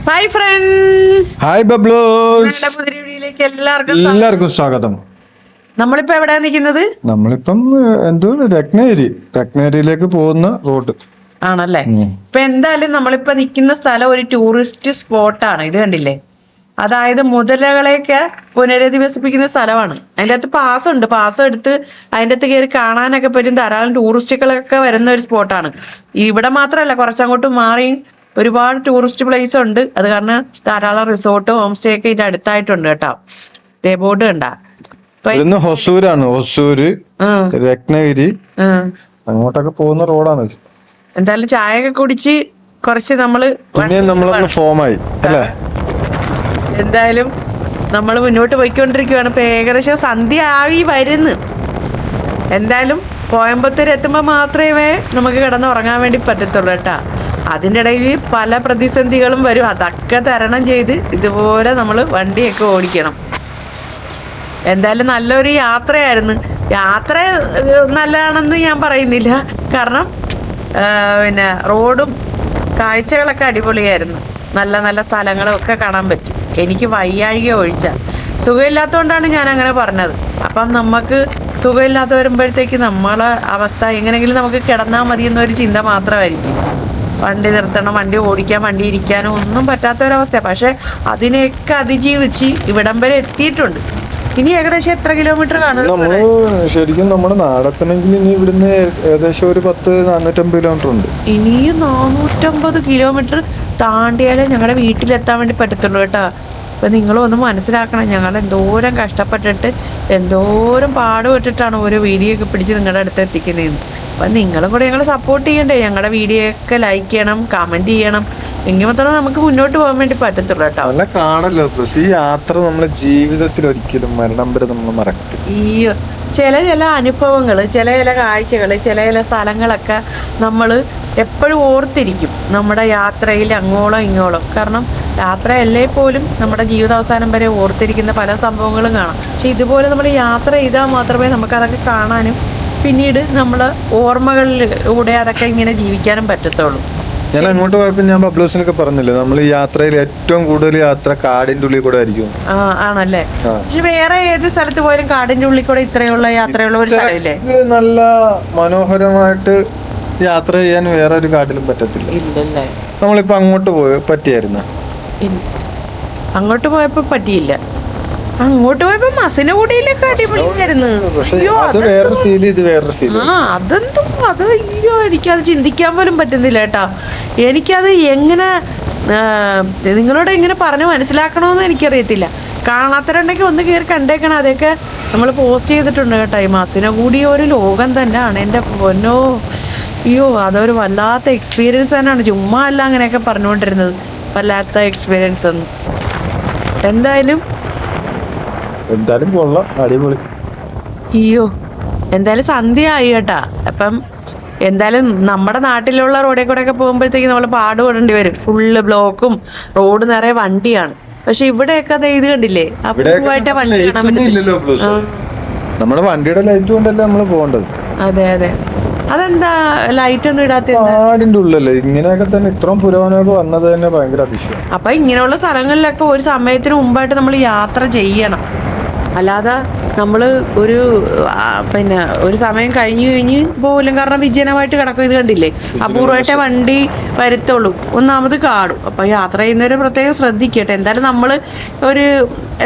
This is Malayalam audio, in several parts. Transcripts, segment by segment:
Hi friends, hi ബബ്ലോസ്. പുതിയ വീഡിയോയിലേക്ക് എല്ലാവർക്കും സ്വാഗതം. നമ്മളിപ്പോ എവിടെയാ നിൽക്കുന്നത്? നമ്മളിപ്പം രത്നഗിരിയിലേക്ക് പോകുന്ന റോഡ് ആണല്ലേ. ഇപ്പൊ എന്തായാലും നമ്മളിപ്പോ നിൽക്കുന്ന സ്ഥലം ഒരു ടൂറിസ്റ്റ് സ്പോട്ടാണ്. ഇത് കണ്ടില്ലേ, അതായത് മുതലകളെയൊക്കെ പുനരധിവസിപ്പിക്കുന്ന സ്ഥലമാണ്. അതിൻ്റെ അകത്ത് പാസ് എടുത്ത് അതിൻ്റെ അകത്ത് കയറി കാണാനൊക്കെ പറ്റും. ധാരാളം ടൂറിസ്റ്റുകളൊക്കെ വരുന്ന ഒരു സ്പോട്ടാണ്. ഇവിടെ മാത്രമല്ല, കുറച്ചങ്ങോട്ട് മാറി ഒരുപാട് ടൂറിസ്റ്റ് പ്ലേസ് ഉണ്ട്. അത് കാരണം ധാരാളം റിസോർട്ട്, ഹോം സ്റ്റേ ഒക്കെ ഇതിന്റെ അടുത്തായിട്ടുണ്ട് കേട്ടോ. ബോർഡ് കണ്ട ഹൊസൂരാണ്. ഹൊസൂര്, രത്നഗിരി അങ്ങോട്ടൊക്കെ പോകുന്ന റോഡാണ്. എന്തായാലും ചായ ഒക്കെ കുടിച്ച് കുറച്ച് നമ്മളൊന്ന് ഫോമായി അല്ലേ. എന്തായാലും നമ്മൾ മുന്നോട്ട് പോയിക്കൊണ്ടിരിക്കുകയാണ്. ഇപ്പൊ ഏകദേശം സന്ധ്യ ആയി വരുന്നു. എന്തായാലും കോയമ്പത്തൂർ എത്തുമ്പോൾ മാത്രമേ നമുക്ക് കിടന്ന് ഉറങ്ങാൻ വേണ്ടി പറ്റത്തുള്ളൂ കേട്ടാ. അതിൻ്റെ ഇടയിൽ പല പ്രതിസന്ധികളും വരും. അതൊക്കെ തരണം ചെയ്ത് ഇതുപോലെ നമ്മൾ വണ്ടിയൊക്കെ ഓടിക്കണം. എന്തായാലും നല്ലൊരു യാത്രയായിരുന്നു. യാത്ര നല്ലതാണെന്ന് ഞാൻ പറയുന്നില്ല, കാരണം പിന്നെ റോഡും കാഴ്ചകളൊക്കെ അടിപൊളിയായിരുന്നു. നല്ല നല്ല സ്ഥലങ്ങളൊക്കെ കാണാൻ പറ്റും. എനിക്ക് വയ്യാഴിക ഒഴിച്ച സുഖമില്ലാത്തതുകൊണ്ടാണ് ഞാൻ അങ്ങനെ പറഞ്ഞത്. അപ്പം നമുക്ക് സുഖമില്ലാത്ത വരുമ്പോഴത്തേക്ക് നമ്മളെ അവസ്ഥ എങ്ങനെയെങ്കിലും നമുക്ക് കിടന്നാൽ മതി എന്നൊരു ചിന്ത മാത്രമായിരിക്കും. വണ്ടി നിർത്തണം, വണ്ടി ഓടിക്കാൻ, വണ്ടി ഇരിക്കാനോ ഒന്നും പറ്റാത്തൊരവസ്ഥ. പക്ഷെ അതിനെയൊക്കെ അതിജീവിച്ച് ഇവിടം വരെ എത്തിയിട്ടുണ്ട്. ഇനി ഏകദേശം എത്ര കിലോമീറ്റർ കാണും? ശരിക്കും നമ്മുടെ നാടെത്തണമെങ്കിൽ ഇനി ഇവിടുന്ന് ഏകദേശം ഒരു 450 കിലോമീറ്റർ ഉണ്ട്. ഇനിയും 450 കിലോമീറ്റർ താണ്ടിയാലേ ഞങ്ങളുടെ വീട്ടിലെത്താൻ വേണ്ടി പറ്റത്തുള്ളൂ കേട്ടോ. അപ്പൊ നിങ്ങളും ഒന്ന് മനസ്സിലാക്കണം, ഞങ്ങൾ എന്തോരം കഷ്ടപ്പെട്ടിട്ട് എന്തോരം പാടുപെട്ടിട്ടാണ് ഓരോ വീഡിയോ ഒക്കെ പിടിച്ച് നിങ്ങളുടെ അടുത്ത് എത്തിക്കുന്നതെന്ന്. അപ്പം നിങ്ങളും കൂടെ ഞങ്ങൾ സപ്പോർട്ട് ചെയ്യണ്ടേ. ഞങ്ങളുടെ വീഡിയോ ഒക്കെ ലൈക്ക് ചെയ്യണം, കമന്റ് ചെയ്യണം. എങ്കിൽ മാത്രമേ നമുക്ക് മുന്നോട്ട് പോകാൻ വേണ്ടി പറ്റത്തുള്ളൂ കേട്ടോ. നല്ല കാണല്ലോ. ഈ യാത്ര നമ്മുടെ ജീവിതത്തിൽ ഒരിക്കലും മരണം വരെ നമ്മൾ മറക്കത്തില്ല. ഈ ചില അനുഭവങ്ങൾ, ചില കാഴ്ചകൾ, ചില സ്ഥലങ്ങളൊക്കെ നമ്മൾ എപ്പോഴും ഓർത്തിരിക്കും നമ്മുടെ യാത്രയിൽ അങ്ങോളം ഇങ്ങോളം. കാരണം യാത്രയല്ലേ പോലും നമ്മുടെ ജീവിതാവസാനം വരെ ഓർത്തിരിക്കുന്ന പല സംഭവങ്ങളും കാണാം. പക്ഷെ ഇതുപോലെ നമ്മൾ യാത്ര ചെയ്താൽ മാത്രമേ നമുക്കതൊക്കെ കാണാനും പിന്നീട് നമ്മുടെ ഓർമ്മകളിലൂടെ അതൊക്കെ ഇങ്ങനെ ജീവിക്കാനും പറ്റത്തുള്ളൂ. ഞാൻ അങ്ങോട്ട് പോയപ്പോ ഞാൻ ബബ്ലോസിനൊക്കെ പറഞ്ഞില്ലേ, നമ്മൾ ഈ യാത്രയിൽ ഏറ്റവും കൂടുതൽ യാത്ര കാടിന്റെ ഉള്ളിൽ കൂടെ ആയിരിക്കും. ആണല്ലേ. പക്ഷെ വേറെ ഏത് സ്ഥലത്ത് പോയാലും കാടിന്റെ ഉള്ളിൽ കൂടെ ഇത്രയുള്ള യാത്രയുള്ള ഒരു സ്ഥലമില്ലേ? നല്ല മനോഹരമായിട്ട് യാത്ര ചെയ്യാൻ വേറെ ഒരു കാട്ടിലും പറ്റത്തില്ല. ഇല്ലല്ലേ. നമ്മളിപ്പോ അങ്ങോട്ട് പറ്റിയായിരുന്ന? അങ്ങോട്ട് പോയപ്പോ പറ്റിയില്ല. അങ്ങോട്ട് പോയപ്പോ മസിനഗുഡിയിലൊക്കെ അടിപൊളിയായിരുന്നു. അയ്യോ, എനിക്കത് ചിന്തിക്കാൻ പോലും പറ്റുന്നില്ല കേട്ടാ. എനിക്കത് എങ്ങനെ നിങ്ങളോട് എങ്ങനെ പറഞ്ഞു മനസ്സിലാക്കണമെന്ന് എനിക്കറിയത്തില്ല. കാണാത്തവരുണ്ടെങ്കിൽ ഒന്ന് കയറി കണ്ടേക്കണം. അതൊക്കെ നമ്മൾ പോസ്റ്റ് ചെയ്തിട്ടുണ്ട് കേട്ടോ. ഈ മസിനഗുഡി ഒരു ലോകം തന്നെയാണ് എൻ്റെ പൊന്നോ. അയ്യോ, അതൊരു വല്ലാത്ത എക്സ്പീരിയൻസ് തന്നെയാണ്. ചുമ്മാ അല്ല അങ്ങനെയൊക്കെ പറഞ്ഞുകൊണ്ടിരുന്നത്. വല്ലാത്ത എക്സ്പീരിയൻസ് ഒന്നും. എന്തായാലും കൊള്ളാം, അടിപൊളി. അയ്യോ, എന്തായാലും സന്ധ്യ ആയി കേട്ടാ. അപ്പം എന്തായാലും നമ്മുടെ നാട്ടിലുള്ള റോഡിൽ കൂടെ ഒക്കെ പോകുമ്പോഴത്തേക്ക് നമ്മൾ പാടുപെടേണ്ടി വരും. ഫുള്ള് ബ്ലോക്കും, റോഡ് നിറയെ വണ്ടിയാണ്. പക്ഷെ ഇവിടെയൊക്കെ അത് ഇത് കണ്ടില്ലേ, അപൂർവമായിട്ട് വണ്ടി കാണാൻ പറ്റില്ല. നമ്മുടെ വണ്ടിയുടെ ലൈറ്റ് കൊണ്ടല്ലേ നമ്മൾ പോകേണ്ടത്. അതെ അതെ. അതെന്താ ലൈറ്റ് ഒന്നും ഇടാത്ത? നാടിന്റെ ഉള്ളല്ലേ ഇങ്ങനെയൊക്കെ തന്നെ ഇത്രയും പുരോഗമനമൊക്കെ വന്നത് തന്നെ ഭയങ്കര അതിശയം. അപ്പൊ ഇങ്ങനെയുള്ള സ്ഥലങ്ങളിലൊക്കെ ഒരു സമയത്തിന് മുമ്പായിട്ട് നമ്മൾ യാത്ര ചെയ്യണം. അല്ലാതെ നമ്മൾ പിന്നെ ഒരു സമയം കഴിഞ്ഞ് പോലും. കാരണം വിജനമായിട്ട് കിടക്കും. ഇത് കണ്ടില്ലേ, അപൂർവമായിട്ടേ വണ്ടി വരുത്തുള്ളൂ. ഒന്നാമത് കാടും. അപ്പൊ യാത്ര ചെയ്യുന്നവരെ പ്രത്യേകം ശ്രദ്ധിക്കട്ടെ. എന്തായാലും നമ്മൾ ഒരു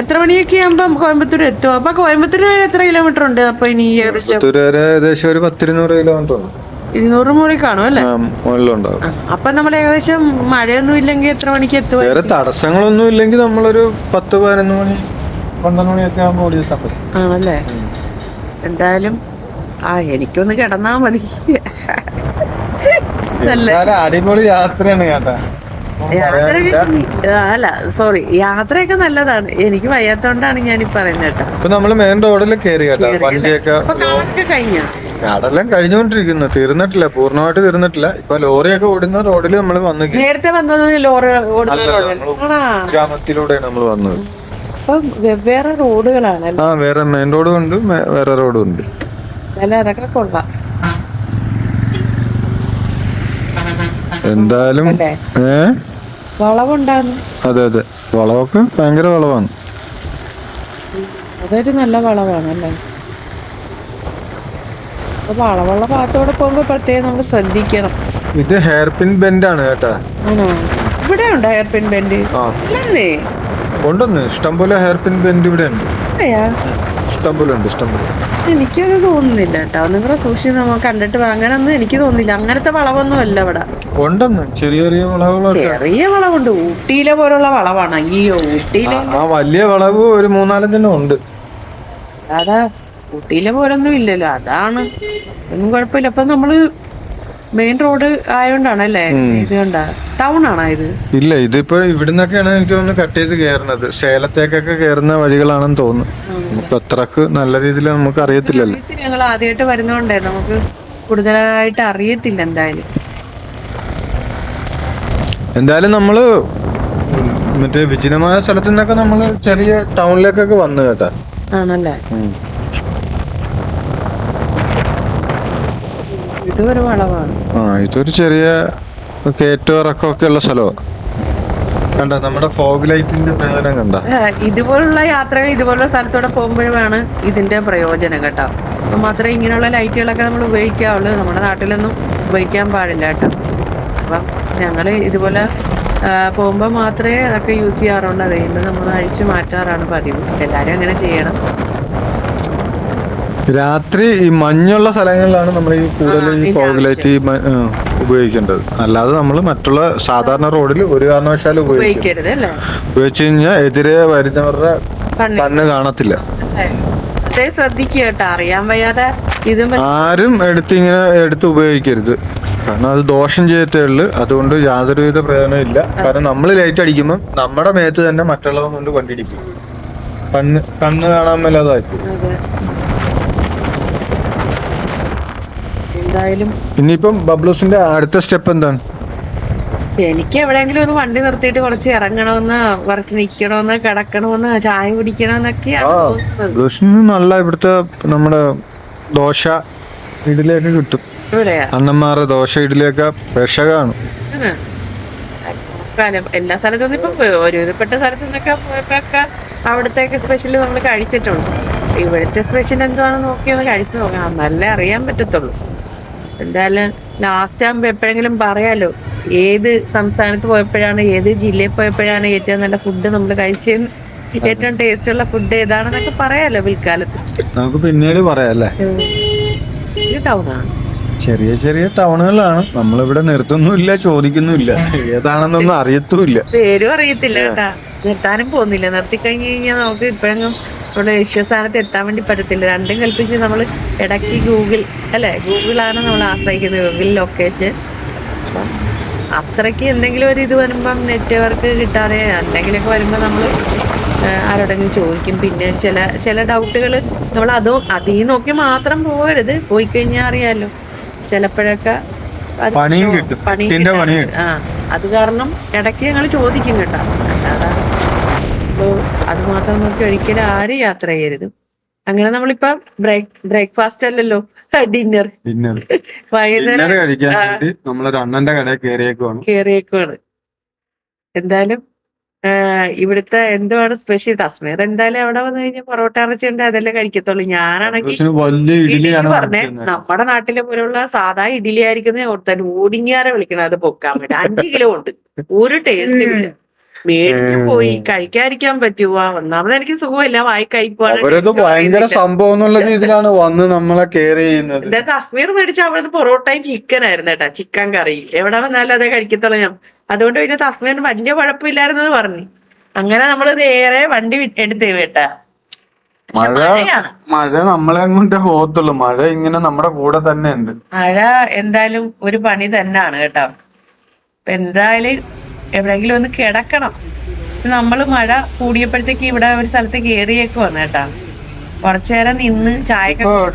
എത്ര മണിയൊക്കെ ആകുമ്പോ കോയമ്പത്തൂർ എത്തും? അപ്പൊ കോയമ്പത്തൂർ വരെ എത്ര കിലോമീറ്റർ ഉണ്ട്? അപ്പൊ ഇനി ഏകദേശം ഒരു 10-200 കിലോമീറ്റർ ഉണ്ട്. 200 മുകളിൽ കാണും അല്ലേ? അപ്പൊ നമ്മൾ ഏകദേശം മഴയൊന്നും ഇല്ലെങ്കിൽ എത്ര മണിക്ക് എത്തും? വേറെ തടസ്സങ്ങളൊന്നും ഇല്ലെങ്കിൽ നമ്മളൊരു 10-11 മണി 12 മണിയൊക്കെ ആകുമ്പോൾ ഓടിയെത്താൻ പറ്റും. ആണല്ലേ. എന്തായാലും എനിക്കൊന്ന് കിടന്നാ മതി. അടിപൊളി യാത്രയാണ് കേട്ടാ. യാത്രയൊക്കെ നല്ലതാണ്. എനിക്ക് വയ്യാത്തോണ്ടാണ് ഞാൻ പറയുന്നത് കേട്ടോ. ഇപ്പൊ നമ്മള് മെയിൻ റോഡിൽ കയറി കേട്ടോ. വണ്ടിയൊക്കെ കാടെല്ലാം കഴിഞ്ഞുകൊണ്ടിരിക്കുന്നു. തീർന്നിട്ടില്ല, പൂർണ്ണമായിട്ട് തീർന്നിട്ടില്ല. ഇപ്പൊ ലോറിയൊക്കെ ഓടുന്ന റോഡിൽ നമ്മൾ വന്നു. നേരത്തെ വന്നത് ലോറി ഗ്രാമത്തിലൂടെയാണ് നമ്മൾ വന്നത്. വേറെ റോഡുകളാണ്. വേറെ മെയിൻ റോഡും ഉണ്ട്, വേറെ റോഡും ഉണ്ട്. അതൊക്കെ കൊള്ളാം. എന്തായാലും വളവുണ്ടായിരുന്നു. അതെ അതെ, വളവൊക്കെ ഭയങ്കര വളവാണ്. അതൊരു നല്ല വളവാണല്ലേ. അപ്പൊ വളവുള്ള ഭാഗത്തോടെ പോകുമ്പോ പ്രത്യേകം നമ്മൾ ശ്രദ്ധിക്കണം. ഇത് ഹെയർ പിൻ ബെൻഡ് ആണ് കേട്ടാ. ആണോ? ഇവിടെ ഉണ്ട് ഹെയർ പിൻ ബെൻഡ്? ഇല്ലെന്നേ. ഉണ്ടെന്ന്, ഇഷ്ടംപോലെ ഹെയർ പിൻ ബെൻഡ് ഇവിടെ ഉണ്ട്. ഇഷ്ടംപോലെ ഉണ്ട്, ഇഷ്ടംപോലെ. എനിക്കത് തോന്നുന്നില്ല കേട്ടോ. നിങ്ങളുടെ സൂക്ഷിച്ച് നമുക്ക് കണ്ടിട്ട് അങ്ങനൊന്നും എനിക്ക് തോന്നുന്നില്ല. അങ്ങനത്തെ വളവൊന്നും അല്ല ഇവിടെ. ഉണ്ടെന്ന്, ചെറിയ ചെറിയ വളവുകളൊക്കെ. ചെറിയ വളവുണ്ട്. ഊട്ടിയിലെ പോലുള്ള വളവാണ്. അയ്യോ, ഊട്ടിയിലെ ആ വലിയ വളവ് ഒരു 3-4 ഉണ്ട്. അതാ ഊട്ടിയിലെ പോലൊന്നും ഇല്ലല്ലോ, അതാണ്. ഒന്നും കുഴപ്പമില്ല. അപ്പൊ നമ്മള് മെയിൻ റോഡ് ആയോണ്ടാണല്ലേ ഇത്? കണ്ട ടൗൺ ആണോ ഇത്? ഇല്ല, ഇതിപ്പോ ഇവിടുന്നൊക്കെയാണ് എനിക്ക് തോന്നുന്നു കട്ട് ചെയ്ത് കയറുന്നത്. സേലത്തേക്കൊക്കെ കയറുന്ന വഴികളാണെന്ന് തോന്നുന്നു. നമുക്ക് അത്രക്ക് നല്ല രീതിയിൽ നമുക്ക് അറിയത്തില്ലല്ലോ. ഞങ്ങൾ ആദ്യമായിട്ട് വരുന്നോണ്ടേ നമുക്ക് കൂടുതലായിട്ട് അറിയത്തില്ല. എന്തായാലും നമ്മള് മറ്റേ വിജനമായ സ്ഥലത്തു നിന്നൊക്കെ നമ്മള് ചെറിയ ടൗണിലേക്കൊക്കെ വന്നു കേട്ടാ. ആണല്ലേ? ഇതൊരു വളവാണ്. ഇതൊരു ചെറിയ കയറ്റം ഇറക്കമൊക്കെ ഉള്ള സ്ഥലമാണ്. കണ്ട നമ്മുടെ ഫോഗ് ലൈറ്റിന്റെ പ്രയോജനം കണ്ട. ഇതുപോലുള്ള യാത്രകൾ ഇതുപോലുള്ള സ്ഥലത്തൂടെ പോകുമ്പോഴാണ് ഇതിന്റെ പ്രയോജനം കേട്ടോ. അപ്പൊ മാത്രമേ ഇങ്ങനെയുള്ള ലൈറ്റുകളൊക്കെ നമ്മൾ ഉപയോഗിക്കാവുള്ളൂ. നമ്മുടെ നാട്ടിലൊന്നും ഉപയോഗിക്കാൻ പാടില്ല കേട്ടോ. അപ്പം ഞങ്ങള് ഇതുപോലെ പോകുമ്പോ മാത്രമേ അതൊക്കെ യൂസ് ചെയ്യാറുള്ളൂ. അതുകൊണ്ട് നമ്മൾ അഴിച്ചു മാറ്റാറാണ് പതിവ്. എല്ലാരും അങ്ങനെ ചെയ്യണം. രാത്രി ഈ മഞ്ഞുള്ള സ്ഥലങ്ങളിലാണ് നമ്മൾ ഈ കൂടുതൽ ഈ ഫോഗ് ലൈറ്റ് ഉപയോഗിക്കേണ്ടത്. അല്ലാതെ നമ്മൾ മറ്റുള്ള സാധാരണ റോഡിൽ ഒരു കാരണവശാലും ഉപയോഗിക്കരുത് അല്ലേ? ഉപയോഗിച്ചു കഴിഞ്ഞാൽ എതിരെ വരുന്നവരുടെ കണ്ണ് കാണത്തില്ല. ശ്രദ്ധിക്കുക കേട്ടോ. അറിയാൻ വയ്യാതെ ആരും എടുത്ത് ഉപയോഗിക്കരുത്. കാരണം അത് ദോഷം ചെയ്യത്തേ ഉള്ളു. അതുകൊണ്ട് യാതൊരുവിധ പ്രയോജനം ഇല്ല. കാരണം നമ്മൾ ലൈറ്റ് അടിക്കുമ്പോൾ നമ്മുടെ മേത്ത് തന്നെ മറ്റുള്ളവർ കൊണ്ട് കൊണ്ടിരിക്കും. കണ്ണ് കാണാൻ മേലാതായിരിക്കും. എന്തായാലും ഇനിയിപ്പം ബബ്ലൂസിന്റെ അടുത്ത സ്റ്റെപ്പ് എന്താണ്? എനിക്ക് എവിടെയെങ്കിലും ഒരു വണ്ടി നിർത്തിയിട്ട് കുറച്ച് ഇറങ്ങണമെന്ന്, കുറച്ച് നിക്കണമെന്ന്, കിടക്കണമെന്ന്, ചായ കുടിക്കണമെന്നൊക്കെയാണ് ബബ്ലൂസിന് നല്ല ഇവിടുത്തെ നമ്മുടെ ദോശ ഇഡലിയൊക്കെ കിട്ടും. അണ്ണന്മാരുടെ ദോശ ഇഡലിയൊക്കെ വിഷകാണ്. എല്ലാ സ്ഥലത്തുനിന്നും ഇപ്പൊ ഒരുവിധപ്പെട്ട സ്ഥലത്തു നിന്നൊക്കെ പോയപ്പോഴൊക്കെ അവിടത്തേക്ക് സ്പെഷ്യൽ നമ്മൾ കഴിച്ചിട്ടുണ്ട്. ഇവിടുത്തെ സ്പെഷ്യൽ എന്താണെന്ന് നോക്കിയൊന്ന് കഴിച്ചു നോക്കണം, നല്ല അറിയാൻ പറ്റത്തുള്ളൂ. എന്തായാലും ലാസ്റ്റ് ആകുമ്പോ എപ്പോഴെങ്കിലും പറയാലോ ഏത് സംസ്ഥാനത്ത് പോയപ്പോഴാണ്, ഏത് ജില്ലയിൽ പോയപ്പോഴാണ് ഏറ്റവും നല്ല ഫുഡ് നമ്മൾ കഴിച്ചതെന്ന്, ഏറ്റവും ടേസ്റ്റ് ഉള്ള ഫുഡ് ഏതാണെന്നൊക്കെ പറയാലോ പിൽക്കാലത്ത്. നമുക്ക് പിന്നീട് പറയാല്ലേ. ഇത് ടൗണാണ്, ചെറിയ ചെറിയ ടൗണുകളാണ്. നമ്മളിവിടെ നിർത്തുന്നുമില്ല, ചോദിക്കുന്നുമില്ല, ഏതാണെന്നൊന്നും അറിയത്തുമില്ല, പേരും അറിയത്തില്ല കേട്ടാ. നിർത്താനും പോകുന്നില്ല. നിർത്തി കഴിഞ്ഞു കഴിഞ്ഞാൽ നമുക്ക് ഇപ്പോഴെങ്കിലും നമ്മുടെ ലക്ഷ്യസ്ഥാനത്ത് എത്താൻ വേണ്ടി പറ്റത്തില്ല. രണ്ടും കൽപ്പിച്ച് നമ്മൾ ഇടയ്ക്ക് ഗൂഗിൾ അല്ലെ, ഗൂഗിളാണ് നമ്മൾ ആശ്രയിക്കുന്നത്, ഗൂഗിൾ ലൊക്കേഷൻ. അപ്പം അത്രയ്ക്ക് എന്തെങ്കിലും ഒരു ഇത് വരുമ്പം നെറ്റ്വർക്ക് കിട്ടാതെ എന്തെങ്കിലുമൊക്കെ വരുമ്പോൾ നമ്മൾ ആരോടെങ്കിലും ചോദിക്കും. പിന്നെ ചില ഡൗട്ടുകൾ നമ്മൾ അതീ നോക്കി മാത്രം പോകരുത്. പോയി കഴിഞ്ഞാൽ അറിയാലോ ചിലപ്പോഴൊക്കെ പണിയും കിട്ടും. അത് കാരണം ഇടയ്ക്ക് ഞങ്ങൾ ചോദിക്കും കേട്ടോ. അല്ലാതെ അത് മാത്രം നോക്കി ഒരിക്കലും ആരും യാത്ര ചെയ്യരുത്. അങ്ങനെ നമ്മളിപ്പോ ബ്രേക്ക്ഫാസ്റ്റ് അല്ലല്ലോ, ഡിന്നർ വൈകുന്നേരം അണ്ണന്റെ കടയിൽ കേറിയേക്കുവാണ്. എന്തായാലും ഇവിടുത്തെ എന്തുവാണ് സ്പെഷ്യൽ? തസ്മീർ എന്തായാലും അവിടെ വന്നു കഴിഞ്ഞാൽ പൊറോട്ട ഇറച്ചിയുണ്ട്, അതല്ലേ കഴിക്കത്തുള്ളൂ. ഞാനാണെങ്കിൽ ഇഡ്ഡലി പറഞ്ഞേ, നമ്മുടെ നാട്ടിലെ പോലുള്ള സാധാ ഇഡ്ഡലി ആയിരിക്കുന്ന ഓർത്താൻ ഓടിങ്ങാറെ വിളിക്കണം അത് പൊക്കാൻ വേണ്ടി. 5 കിലോ ഉണ്ട്, ഒരു ടേസ്റ്റും ഇല്ല. മേടിച്ചു പോയി കഴിക്കാതിരിക്കാൻ പറ്റുക? ഒന്നാമത് എനിക്ക് സുഖമില്ല, വായി കഴിക്കുവാണ്. ഭയങ്കര സംഭവം എന്നുള്ള രീതിയിലാണ് വന്ന് നമ്മളെ കെയർ ചെയ്യുന്നത്. തസ്മീർ മേടിച്ച അവിടുന്ന് പൊറോട്ടയും ചിക്കൻ ആയിരുന്നു കേട്ടാ, ചിക്കൻ കറി. എവിടെ വന്നാലും അതേ കഴിക്കത്തുള്ളൂ ഞാൻ. അതുകൊണ്ട് പിന്നെ തസ്മീറിന് വലിയ കുഴപ്പമില്ലായിരുന്നെന്ന് പറഞ്ഞു. അങ്ങനെ നമ്മള് നേരെ വണ്ടി എടുത്തേ കേട്ടാ. മഴ നമ്മളെ അങ്ങോട്ടേ പോകത്തുള്ളൂ. മഴ ഇങ്ങനെ നമ്മുടെ കൂടെ തന്നെ ഉണ്ട്. മഴ എന്തായാലും ഒരു പണി തന്നെയാണ് കേട്ടോ. അപ്പൊ എന്തായാലും എവിടെയെങ്കിലും ഒന്ന് കിടക്കണം. പക്ഷെ നമ്മള് മഴ കൂടിയപ്പോഴത്തേക്ക് ഇവിടെ ഒരു സ്ഥലത്ത് കേറിയേക്ക് വന്നു കേട്ടാ. കുറച്ചു നേരം നിന്ന് ചായ,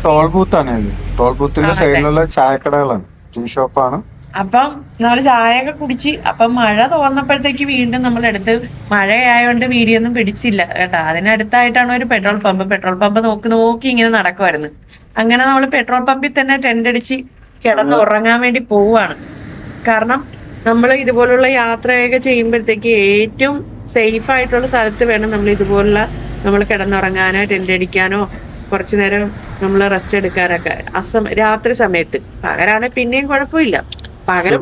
ടോൾ ബൂത്താണ്. ടോൾ ബൂത്തിന്റെ സൈഡിലുള്ള ചായക്കടകളാണ്, ടീ ഷോപ്പാണ്. അപ്പം നമ്മള് ചായയൊക്കെ കുടിച്ച് അപ്പം മഴ തോന്നപ്പോഴത്തേക്ക് വീണ്ടും നമ്മളെടുത്ത്, മഴയായോണ്ട് വീഡിയോ ഒന്നും പിടിച്ചില്ല കേട്ടാ. അതിനടുത്തായിട്ടാണ് ഒരു പെട്രോൾ പമ്പ് നോക്കി ഇങ്ങനെ നടക്കുമായിരുന്നു. അങ്ങനെ നമ്മൾ പെട്രോൾ പമ്പിൽ തന്നെ ടെന്റ് അടിച്ച് കിടന്ന് ഉറങ്ങാൻ വേണ്ടി പോവാണ്. കാരണം നമ്മൾ ഇതുപോലുള്ള യാത്രയൊക്കെ ചെയ്യുമ്പോഴത്തേക്ക് ഏറ്റവും സേഫ് ആയിട്ടുള്ള സ്ഥലത്ത് വേണം നമ്മൾ ഇതുപോലുള്ള നമ്മൾ കിടന്നുറങ്ങാനോ ടെന്റ് അടിക്കാനോ കുറച്ചു നേരം നമ്മൾ റെസ്റ്റ് എടുക്കാനൊക്കെ രാത്രി സമയത്ത്. പകലാണ് പിന്നെയും കുഴപ്പമില്ല. പകല്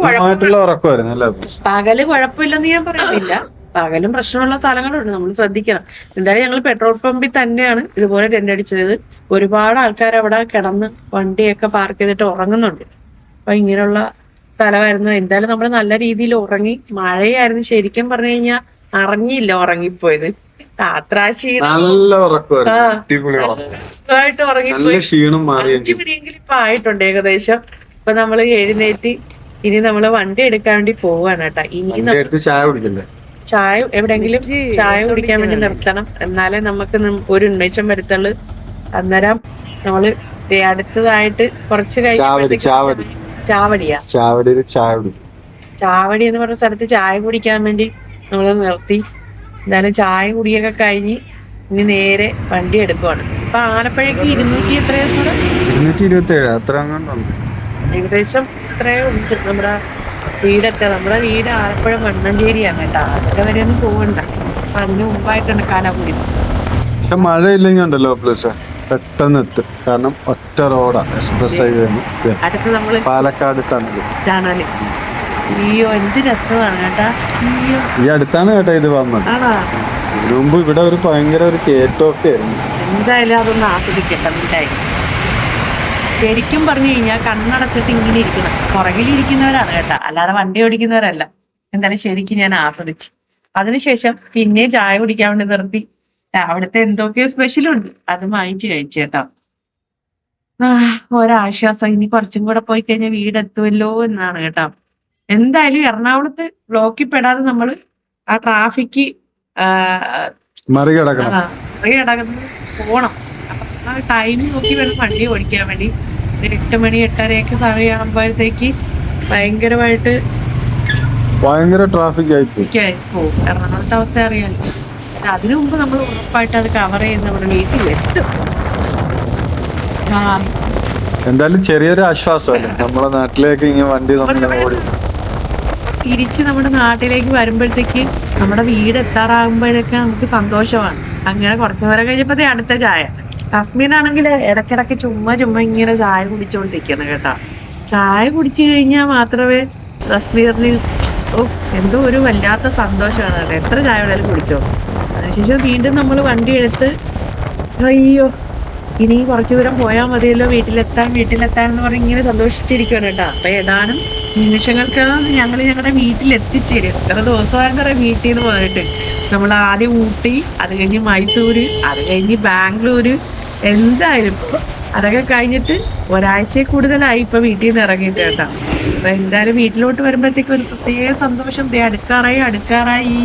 കുഴപ്പമില്ലെന്ന് ഞാൻ പറയുന്നില്ല. പകലും പ്രശ്നമുള്ള സ്ഥലങ്ങളുണ്ട്, നമ്മൾ ശ്രദ്ധിക്കണം. എന്തായാലും ഞങ്ങൾ പെട്രോൾ പമ്പിൽ തന്നെയാണ് ഇതുപോലെ ടെന്റ് അടിച്ചത്. ഒരുപാട് ആൾക്കാർ അവിടെ കിടന്ന് വണ്ടിയൊക്കെ പാർക്ക് ചെയ്തിട്ട് ഉറങ്ങുന്നുണ്ട്. അപ്പൊ ഇങ്ങനെയുള്ള സ്ഥലമായിരുന്നു. എന്തായാലും നമ്മൾ നല്ല രീതിയിൽ ഉറങ്ങി. മഴയായിരുന്നു, ശരിക്കും പറഞ്ഞു കഴിഞ്ഞാൽ അറിഞ്ഞില്ല ഉറങ്ങിപ്പോയത്. ായിട്ട് ഉറങ്ങിപ്പോയി. 5 മണിയെങ്കിലും ഇപ്പൊ ആയിട്ടുണ്ട് ഏകദേശം. ഇപ്പൊ നമ്മൾ എഴുന്നേറ്റ് ഇനി നമ്മള് വണ്ടി എടുക്കാൻ വേണ്ടി പോവാണ് കേട്ടാ. ഇനി ചായ എവിടെയെങ്കിലും ചായ കുടിക്കാൻ വേണ്ടി നിർത്തണം, എന്നാലേ നമുക്ക് ഒരു ഉന്മേഷം വരുത്തുള്ളൂ. അന്നേരം നമ്മള് അടുത്തതായിട്ട് കുറച്ച് ചാവടി എന്ന് പറഞ്ഞ സ്ഥലത്ത് ചായ കുടിക്കാൻ വേണ്ടി നമ്മള് നിർത്തി. എന്തായാലും ചായ കുടിയൊക്കെ കഴിഞ്ഞ് ഇനി നേരെ വണ്ടി എടുക്കുവാണ്. ഇപ്പൊ ആലപ്പുഴയ്ക്ക് 200 എത്രയാ? 227 അത്ര ഏകദേശം ഇത്രയും ഉണ്ട് നമ്മുടെ വീടൊക്കെ. നമ്മുടെ വീട് ആലപ്പുഴ മണ്ണഞ്ചേരിയാണ് കേട്ടോ. അതൊക്കെ വരെ ഒന്നും പോകണ്ട. അപ്പൊ അതിന് മുമ്പായിട്ടാണ് കാലാപുരി. പക്ഷെ മഴ ഇല്ലെങ്കിൽ ഉണ്ടല്ലോ പെട്ടെന്ന് എത്തും. കാരണം ഒറ്റ റോഡാ, എക്സ്പ്രസ് ഹൈവേ. അടുത്ത് നമ്മള് പാലക്കാട് ടണല്. അയ്യോ എന്ത് രസമാണ് കേട്ടാ. ഈ അടുത്താണ് കേട്ടാ ഇത് വന്നത്. ഇതിനു മുമ്പ് ഇവിടെ ഒരു ഭയങ്കര ഒരു കയറ്റമൊക്കെ ആയിരുന്നു. എന്തായാലും അതൊന്ന് ആസ്വദിക്കട്ടെ. ശരിക്കും പറഞ്ഞു കഴിഞ്ഞാൽ കണ്ണടച്ചിട്ട് ഇങ്ങനെ ഇരിക്കണം. പുറകിലിരിക്കുന്നവരാണ് കേട്ടാ, അല്ലാതെ വണ്ടി ഓടിക്കുന്നവരല്ല. എന്തായാലും ശരിക്കും ഞാൻ ആസ്വദിച്ചു. അതിനുശേഷം പിന്നെ ചായ കുടിക്കാൻ വേണ്ടി നിർത്തി. അവിടുത്തെ എന്തൊക്കെയോ സ്പെഷ്യലുണ്ട്, അത് വാങ്ങിച്ചു കഴിച്ചു കേട്ടോ. ഒരാശ്വാസം. ഇനി കുറച്ചും കൂടെ പോയി കഴിഞ്ഞാൽ വീടെത്തുമല്ലോ എന്നാണ് കേട്ടോ. എന്തായാലും എറണാകുളത്ത് ബ്ലോക്കിൽ പെടാതെ നമ്മൾ ആ ട്രാഫിക്ക് മറികടന്ന് പോണം. ആ ടൈം നോക്കി വേണം വണ്ടി ഓടിക്കാൻ വേണ്ടി. 8 മണി 8:30 സമയമാകുമ്പോഴത്തേക്ക് ഭയങ്കര ട്രാഫിക് ആയി പോകും. എറണാകുളത്തെ അവസ്ഥ അറിയാലോ. അതിനു മുമ്പ് നമ്മൾ ഉറപ്പായിട്ട് അത് കവർ ചെയ്ത് നമ്മുടെ വീട്ടിലെത്തും. എന്തായാലും ചെറിയൊരു ആശ്വാസമല്ലേ നമ്മുടെ നാട്ടിലേക്ക് ഇങ്ങനെ വണ്ടി തിരിച്ച് നമ്മുടെ നാട്ടിലേക്ക് വരുമ്പോഴത്തേക്ക് നമ്മുടെ വീട് എത്താറാകുമ്പോഴൊക്കെ നമുക്ക് സന്തോഷമാണ്. അങ്ങനെ കുറച്ചു നേരം കഴിഞ്ഞപ്പോ അടുത്ത ചായ. തസ്മീനാണെങ്കിൽ ഇടയ്ക്കിടയ്ക്ക് ചുമ്മാ ഇങ്ങനെ ചായ കുടിച്ചോണ്ടിരിക്കണം കേട്ടോ. ചായ കുടിച്ചു കഴിഞ്ഞാൽ മാത്രമേ തസ്മീറിന് എന്തോ ഒരു വല്ലാത്ത സന്തോഷമാണ് കേട്ടോ. എത്ര ചായ വേണേലും കുടിച്ചോ. അതിനുശേഷം വീണ്ടും നമ്മൾ വണ്ടി എടുത്ത് അയ്യോ ഇനി കുറച്ചു ദൂരം പോയാൽ മതിയല്ലോ വീട്ടിലെത്താൻ എന്ന് പറഞ്ഞ് ഇങ്ങനെ സന്തോഷിച്ചിരിക്കുകയാണ് കേട്ടോ. അപ്പൊ ഏതാനും നിമിഷങ്ങൾക്കകം ഞങ്ങളുടെ വീട്ടിലെത്തിച്ചേരും. എത്ര ദിവസമായെന്നറിയാം വീട്ടിൽ നിന്ന് പോയിട്ട്. നമ്മൾ ആദ്യം ഊട്ടി, അത് കഴിഞ്ഞ് മൈസൂര്, അത് കഴിഞ്ഞ് ബാംഗ്ലൂര്. എന്തായാലും അതൊക്കെ കഴിഞ്ഞിട്ട് ഒരാഴ്ചയിൽ കൂടുതലായി ഇപ്പൊ വീട്ടിൽ നിന്ന് ഇറങ്ങിയിട്ട് കേട്ടോ. അപ്പൊ എന്തായാലും വീട്ടിലോട്ട് വരുമ്പോഴത്തേക്ക് ഒരു പ്രത്യേക സന്തോഷം. അടുക്കാറായി.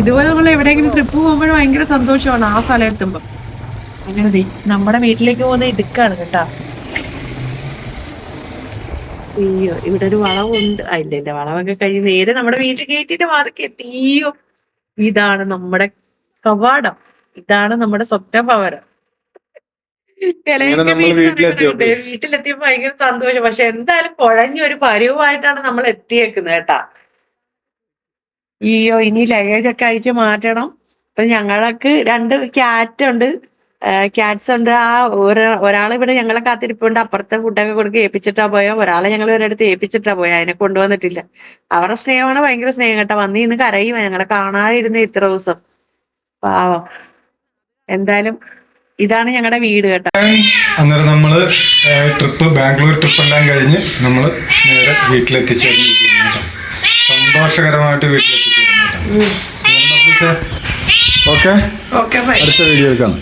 ഇതുപോലെ നമ്മൾ എവിടെയെങ്കിലും ട്രിപ്പ് പോകുമ്പോൾ ഭയങ്കര സന്തോഷമാണ് ആ സ്ഥലം എത്തുമ്പോ. അങ്ങനെ നമ്മുടെ വീട്ടിലേക്ക് പോകുന്ന ഇടുക്കാണ് കേട്ടാ. അയ്യോ ഇവിടെ ഒരു വളവുണ്ട്. ഇല്ല വളവൊക്കെ കഴിഞ്ഞ് നേരെ നമ്മുടെ വീട്ടിൽ കയറ്റിട്ട് വാതൊക്കെ എത്തി. അയ്യോ ഇതാണ് നമ്മുടെ കവാടം, ഇതാണ് നമ്മുടെ സ്വപ്ന ഭവനം. വീട്ടിലെത്തിയപ്പോ ഭയങ്കര സന്തോഷം. പക്ഷെ എന്തായാലും കുഴഞ്ഞൊരു പരുവായിട്ടാണ് നമ്മൾ എത്തിയേക്കുന്നത് കേട്ടാ. അയ്യോ ഇനി ലഗേജ് ഒക്കെ അഴിച്ച് മാറ്റണം. ഇപ്പൊ ഞങ്ങൾക്ക് 2 ക്യാറ്റ്സ് ഉണ്ട്. ആ ഒരാൾ ഇവിടെ ഞങ്ങളെ കാത്തിരിപ്പുണ്ട്. അപ്പുറത്തെ ഫുഡൊക്കെ കൊടുക്കുക ഏൽപ്പിച്ചിട്ടാ പോയോ. ഒരാളെ ഞങ്ങൾ ഒരിടത്ത് ഏൽപ്പിച്ചിട്ടാ പോയോ, അതിനെ കൊണ്ടുവന്നിട്ടില്ല. അവരുടെ സ്നേഹമാണ് ഭയങ്കര സ്നേഹം കേട്ടോ. വന്ന് ഇന്ന് കരയുക ഞങ്ങളെ കാണാതിരുന്ന ഇത്ര ദിവസം. പാവം. എന്തായാലും ഇതാണ് ഞങ്ങളുടെ വീട് കേട്ടോ. അന്നേരം നമ്മള് ബാംഗ്ലൂർ ട്രിപ്പ് എല്ലാം കഴിഞ്ഞ് നമ്മള് നേരെ വീട്ടിലെത്തിച്ചേർന്നിരിക്കുന്നു കേട്ടോ. സന്തോഷകരമായിട്ട് വീട്ടിലെത്തിച്ചേർന്നു കേട്ടോ. ഓക്കെ, അടുത്ത വീഡിയോയിൽ കാണാം.